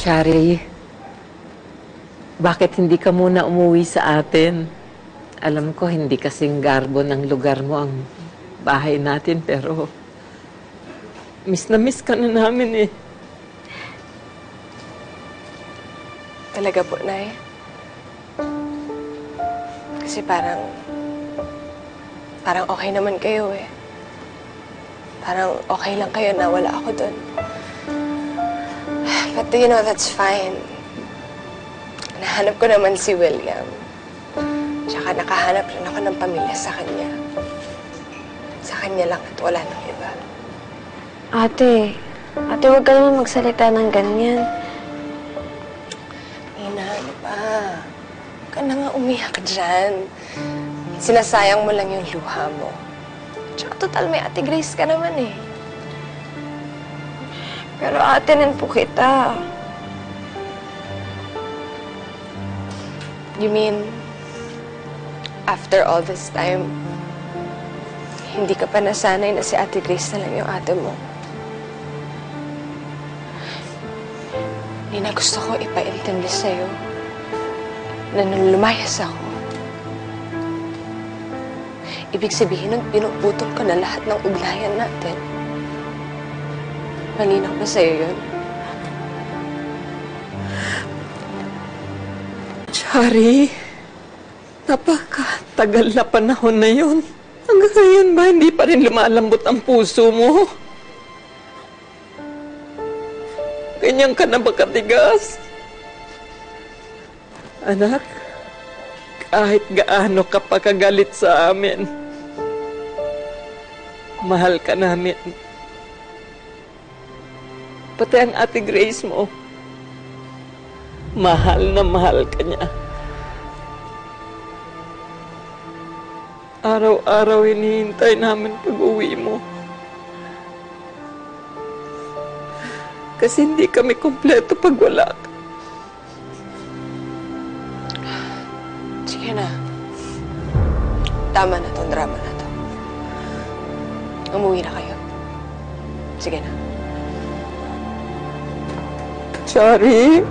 Shari, bakit hindi ka muna umuwi sa atin? Alam ko, hindi kasing garbo ng lugar mo ang bahay natin, pero miss na miss ka na namin eh. Talaga po, Nay. Kasi parang okay naman kayo eh. Parang okay lang kayo na wala ako dun. But you know, that's fine. Nahanap ko naman si William. Tsaka nakahanap rin ako ng pamilya sa kanya. Sa kanya lang at wala nang iba. Ate, huwag ka naman magsalita ng ganyan. Ina, ano ba? Huwag ka na nga umiyak dyan. Sinasayang mo lang yung luha mo. Tsaka total, may Ate Grace ka naman eh. Pero ate, nin po kita. You mean, after all this time, hindi ka pa nasanay na si Ate Grace na lang yung ate mo? Hindi na gusto ko ipaintindi sa'yo na nung lumayas ako, ibig sabihin nun, pinuputol ko na lahat ng ugnayan natin. Malinaw ba sa'yo yun? Shari, napakatagal na panahon na yun. Hanggang ngayon ba, hindi pa rin lumalambot ang puso mo? Ganyan ka na ba katigas? Anak, kahit gaano ka pa kagalit sa amin, mahal ka namin. Pati ang Ate Grace mo, mahal na mahal ka niya. Araw-araw hinihintay namin pag-uwi mo. Kasi hindi kami kumpleto pag wala ka. Sige na. Tama na tong drama na to. Umuwi na kayo. Sige na. Shari?